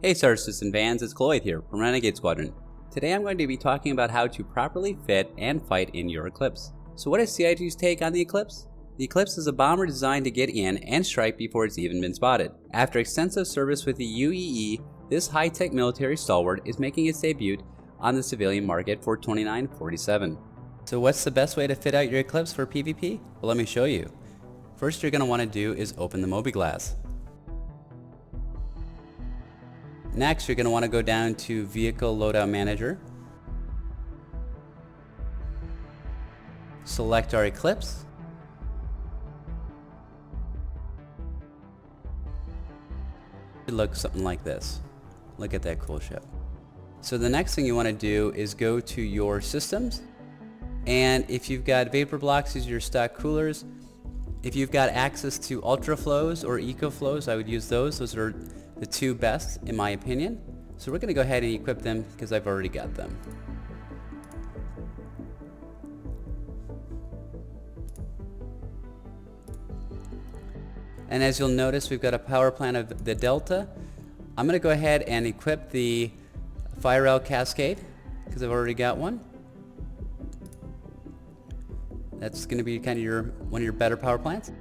Hey Star Citizen fans, it's Cloyd here from Renegade Squadron. Today I'm going to be talking about how to properly fit and fight in your Eclipse. So what is CIG's take on the Eclipse? The Eclipse is a bomber designed to get in and strike before it's even been spotted. After extensive service with the UEE, this high-tech military stalwart is making its debut on the civilian market for $29.47. So what's the best way to fit out your Eclipse for PvP? Well, let me show you. First you're going to want to do is open the mobi-glass. Next, you're going to want to go down to Vehicle Loadout Manager. Select our Eclipse. It looks something like this. Look at that cool ship. So the next thing you want to do is go to your systems. And if you've got vapor blocks, use your stock coolers. If you've got access to ultra flows or eco flows, I would use those. Those are the two best in my opinion. So we're going to go ahead and equip them because I've already got them. And as you'll notice, we've got a power plant of the Delta. I'm going to go ahead and equip the Fire Rail Cascade because I've already got one. That's going to be kind of one of your better power plants.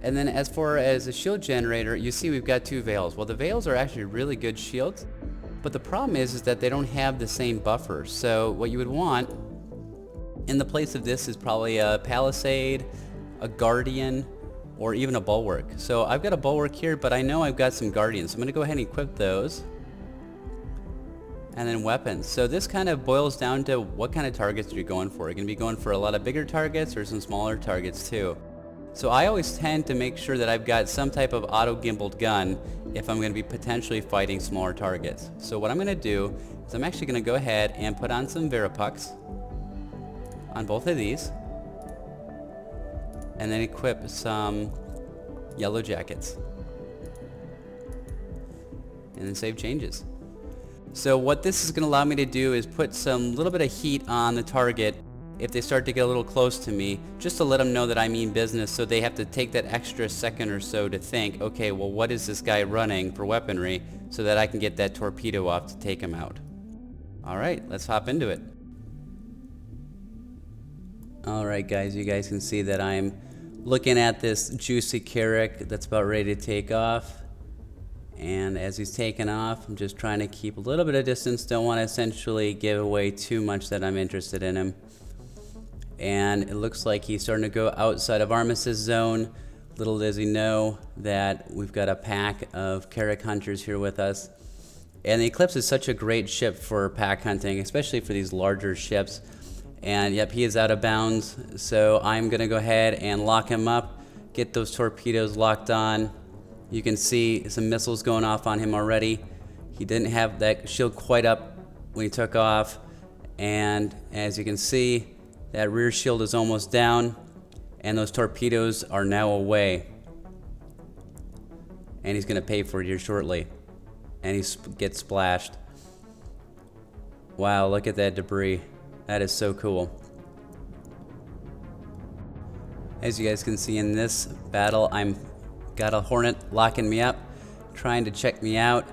And then as far as the shield generator, you see we've got two Veils. Well, the Veils are actually really good shields, but the problem is that they don't have the same buffer. So what you would want in the place of this is probably a Palisade, a Guardian, or even a Bulwark. So I've got a Bulwark here, but I know I've got some Guardians. So I'm going to go ahead and equip those. And then weapons. So this kind of boils down to what kind of targets you're going for. You're going to be going for a lot of bigger targets or some smaller targets too. So I always tend to make sure that I've got some type of auto gimbaled gun if I'm going to be potentially fighting smaller targets. So what I'm going to do is I'm actually going to go ahead and put on some Veripucks on both of these and then equip some Yellow Jackets and then save changes. So what this is going to allow me to do is put some little bit of heat on the target if they start to get a little close to me, just to let them know that I mean business, so they have to take that extra second or so to think, okay, well, what is this guy running for weaponry, so that I can get that torpedo off to take him out. Alright, let's hop into it. Alright guys, you guys can see that I'm looking at this juicy Carrack that's about ready to take off. And as he's taking off, I'm just trying to keep a little bit of distance. Don't want to essentially give away too much that I'm interested in him. And it looks like he's starting to go outside of Armistice zone. Little does he know that we've got a pack of Carrack hunters here with us. And the Eclipse is such a great ship for pack hunting, especially for these larger ships. And yep, he is out of bounds. So I'm going to go ahead and lock him up, get those torpedoes locked on. You can see some missiles going off on him already. He didn't have that shield quite up when he took off. And as you can see, that rear shield is almost down. And those torpedoes are now away. And he's going to pay for it here shortly. And he gets splashed. Wow, look at that debris. That is so cool. As you guys can see in this battle, I'm got a Hornet locking me up, trying to check me out.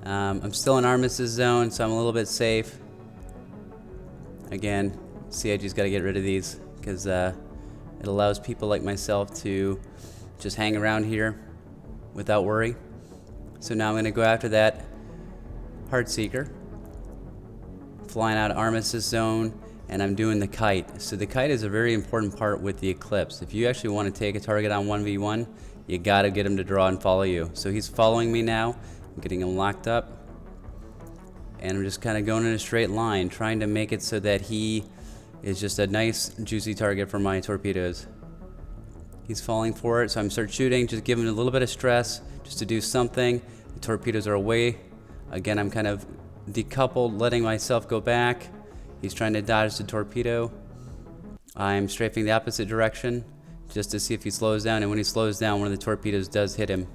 I'm still in Armistice zone, so I'm a little bit safe. Again, CIG's got to get rid of these because it allows people like myself to just hang around here without worry. So now I'm going to go after that Heartseeker, flying out of Armistice zone, and I'm doing the kite. So the kite is a very important part with the Eclipse. If you actually want to take a target on 1v1, you gotta get him to draw and follow you. So he's following me now. I'm getting him locked up. And I'm just kind of going in a straight line, trying to make it so that he is just a nice, juicy target for my torpedoes. He's falling for it, so I'm start shooting, just giving him a little bit of stress, just to do something. The torpedoes are away. Again, I'm kind of decoupled, letting myself go back. He's trying to dodge the torpedo. I'm strafing the opposite direction, just to see if he slows down, and when he slows down, one of the torpedoes does hit him.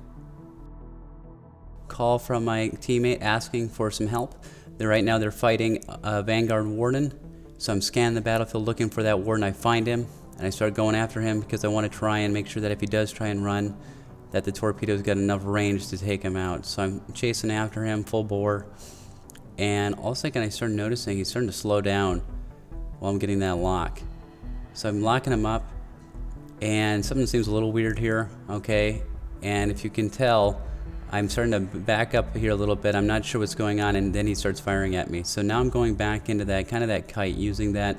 Call from my teammate asking for some help. Right now they're fighting a Vanguard Warden, so I'm scanning the battlefield looking for that Warden. I find him, and I start going after him because I want to try and make sure that if he does try and run, that the torpedo's got enough range to take him out. So I'm chasing after him full bore, and all of a sudden I started noticing he's starting to slow down while I'm getting that lock. So I'm locking him up, and something seems a little weird here, okay? And if you can tell, I'm starting to back up here a little bit. I'm not sure what's going on, and then he starts firing at me. So now I'm going back into that kind of that kite, using that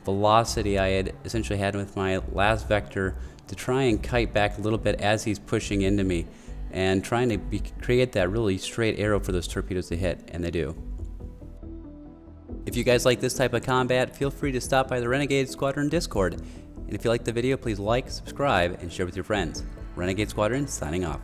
velocity I had essentially had with my last vector to try and kite back a little bit as he's pushing into me, and trying to create that really straight arrow for those torpedoes to hit, and they do. If you guys like this type of combat, feel free to stop by the Renegade Squadron Discord. And if you liked the video, please like, subscribe, and share with your friends. Renegade Squadron signing off.